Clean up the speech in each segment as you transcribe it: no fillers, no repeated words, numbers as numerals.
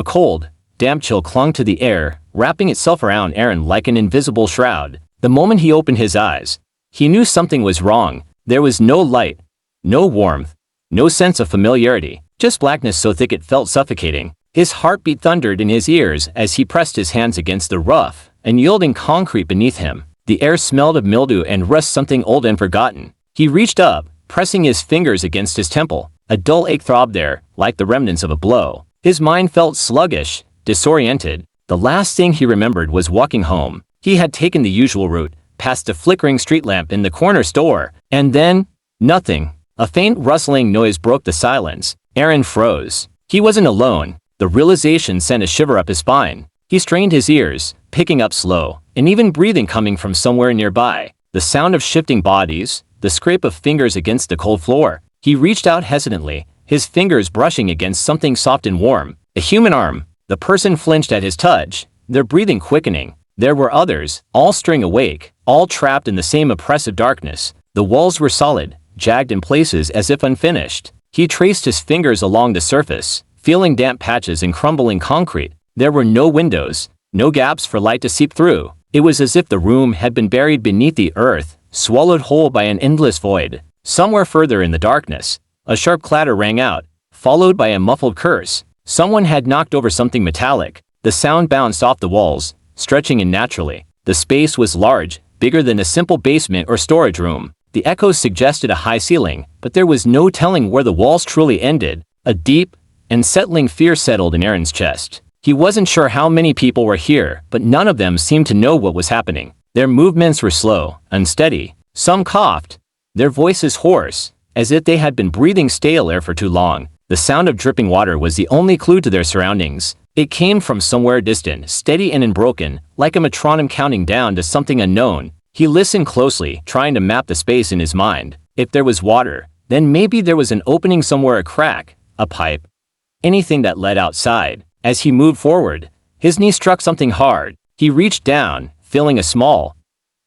A cold, damp chill clung to the air, wrapping itself around Aaron like an invisible shroud. The moment he opened his eyes, he knew something was wrong. There was no light, no warmth, no sense of familiarity, just blackness so thick it felt suffocating. His heartbeat thundered in his ears as he pressed his hands against the rough and yielding concrete beneath him. The air smelled of mildew and rust, something old and forgotten. He reached up, pressing his fingers against his temple. A dull ache throbbed there, like the remnants of a blow. His mind felt sluggish, disoriented. The last thing he remembered was walking home. He had taken the usual route, past the flickering street lamp in the corner store, and then, nothing. A faint rustling noise broke the silence. Aaron froze. He wasn't alone. The realization sent a shiver up his spine. He strained his ears, picking up slow, and even breathing coming from somewhere nearby. The sound of shifting bodies, the scrape of fingers against the cold floor. He reached out hesitantly, his fingers brushing against something soft and warm. A human arm. The person flinched at his touch, their breathing quickening. There were others, all stirring awake, all trapped in the same oppressive darkness. The walls were solid, jagged in places as if unfinished. He traced his fingers along the surface, feeling damp patches and crumbling concrete. There were no windows, no gaps for light to seep through. It was as if the room had been buried beneath the earth, swallowed whole by an endless void. Somewhere further in the darkness, a sharp clatter rang out, followed by a muffled curse. Someone had knocked over something metallic. The sound bounced off the walls, stretching unnaturally. The space was large, bigger than a simple basement or storage room. The echoes suggested a high ceiling, but there was no telling where the walls truly ended. A deep, unsettling fear settled in Aaron's chest. He wasn't sure how many people were here, but none of them seemed to know what was happening. Their movements were slow, unsteady. Some coughed, their voices hoarse, as if they had been breathing stale air for too long. The sound of dripping water was the only clue to their surroundings. It came from somewhere distant, steady and unbroken, like a metronome counting down to something unknown. He listened closely, trying to map the space in his mind. If there was water, then maybe there was an opening somewhere, a crack, a pipe, anything that led outside. As he moved forward, his knee struck something hard. He reached down, feeling a small,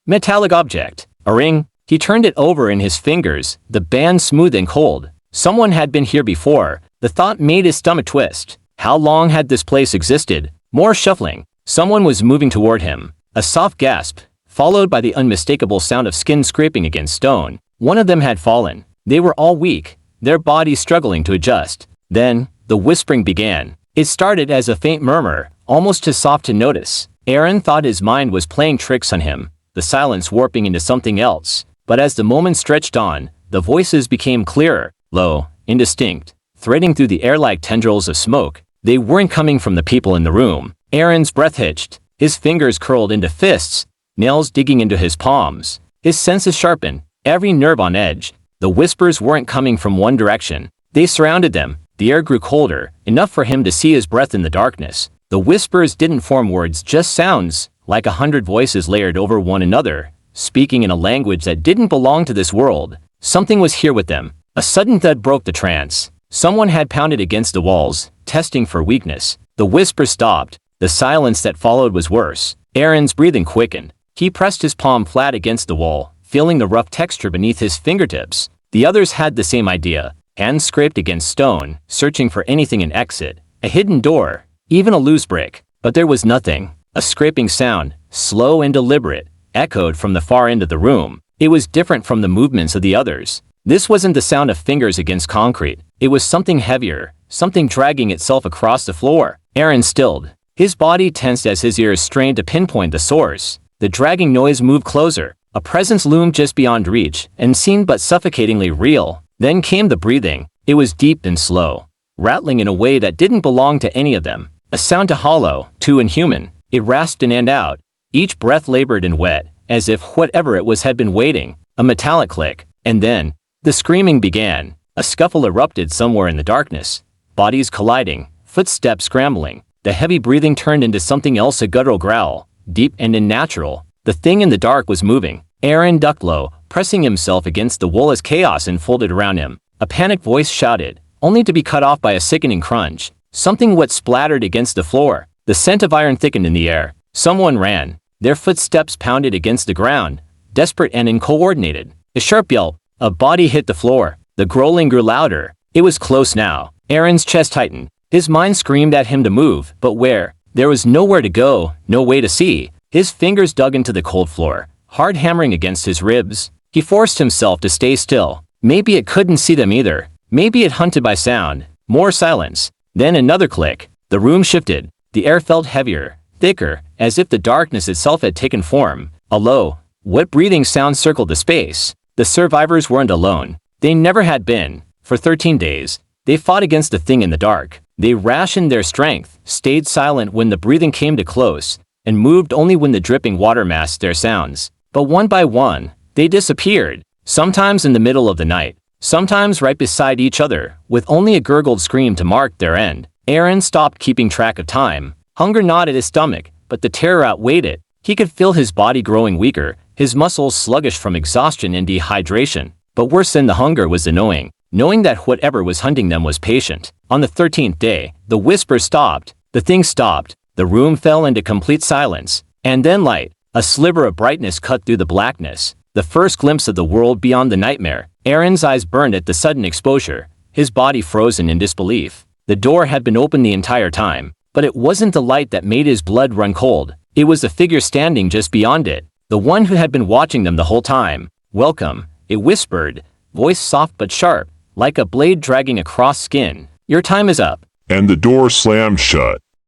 metallic object. A ring. He turned it over in his fingers, the band smooth and cold. Someone had been here before. The thought made his stomach twist. How long had this place existed? More shuffling. Someone was moving toward him. A soft gasp, followed by the unmistakable sound of skin scraping against stone. One of them had fallen. They were all weak, their bodies struggling to adjust. Then, the whispering began. It started as a faint murmur, almost too soft to notice. Aaron thought his mind was playing tricks on him, the silence warping into something else. But as the moment stretched on, the voices became clearer, low, indistinct, threading through the air like tendrils of smoke. They weren't coming from the people in the room. Aaron's breath hitched, his fingers curled into fists, nails digging into his palms. His senses sharpened, every nerve on edge. The whispers weren't coming from one direction. They surrounded them. The air grew colder, enough for him to see his breath in the darkness. The whispers didn't form words, just sounds, like 100 voices layered over one another, speaking in a language that didn't belong to this world. Something was here with them. A sudden thud broke the trance. Someone had pounded against the walls, testing for weakness. The whisper stopped. The silence that followed was worse. Aaron's breathing quickened. He pressed his palm flat against the wall, feeling the rough texture beneath his fingertips. The others had the same idea. Hands scraped against stone, searching for anything an exit, a hidden door, even a loose brick. But there was nothing. A scraping sound, slow and deliberate, echoed from the far end of the room. It was different from the movements of the others. This wasn't the sound of fingers against concrete. It was something heavier, something dragging itself across the floor. Aaron stilled. His body tensed as his ears strained to pinpoint the source. The dragging noise moved closer. A presence loomed just beyond reach, and seemed but suffocatingly real. Then came the breathing. It was deep and slow, rattling in a way that didn't belong to any of them. A sound too hollow, too inhuman. It rasped in and out, each breath labored and wet, as if whatever it was had been waiting. A metallic click, and then, the screaming began. A scuffle erupted somewhere in the darkness. Bodies colliding, footsteps scrambling. The heavy breathing turned into something else, a guttural growl, deep and unnatural. The thing in the dark was moving. Aaron ducked low, pressing himself against the wall as chaos unfolded around him. A panicked voice shouted, only to be cut off by a sickening crunch. Something wet splattered against the floor. The scent of iron thickened in the air. Someone ran. Their footsteps pounded against the ground, desperate and uncoordinated. A sharp yelp. A body hit the floor. The growling grew louder. It was close now. Aaron's chest tightened. His mind screamed at him to move, but where? There was nowhere to go, no way to see. His fingers dug into the cold floor, hard hammering against his ribs. He forced himself to stay still. Maybe it couldn't see them either. Maybe it hunted by sound. More silence. Then another click. The room shifted. The air felt heavier, thicker, as if the darkness itself had taken form. A low, wet breathing sound circled the space. The survivors weren't alone. They never had been. For 13 days, they fought against the thing in the dark. They rationed their strength, stayed silent when the breathing came too close, and moved only when the dripping water masked their sounds. But one by one, they disappeared. Sometimes in the middle of the night, sometimes right beside each other, with only a gurgled scream to mark their end. Aaron stopped keeping track of time. Hunger gnawed at his stomach, but the terror outweighed it. He could feel his body growing weaker, his muscles sluggish from exhaustion and dehydration. But worse than the hunger was the knowing that whatever was hunting them was patient. On the 13th day, the whisper stopped. The thing stopped. The room fell into complete silence. And then light. A sliver of brightness cut through the blackness. The first glimpse of the world beyond the nightmare. Aaron's eyes burned at the sudden exposure, his body frozen in disbelief. The door had been open the entire time, but it wasn't the light that made his blood run cold. It was the figure standing just beyond it, the one who had been watching them the whole time. "Welcome," it whispered, voice soft but sharp, like a blade dragging across skin. "Your time is up." And the door slammed shut.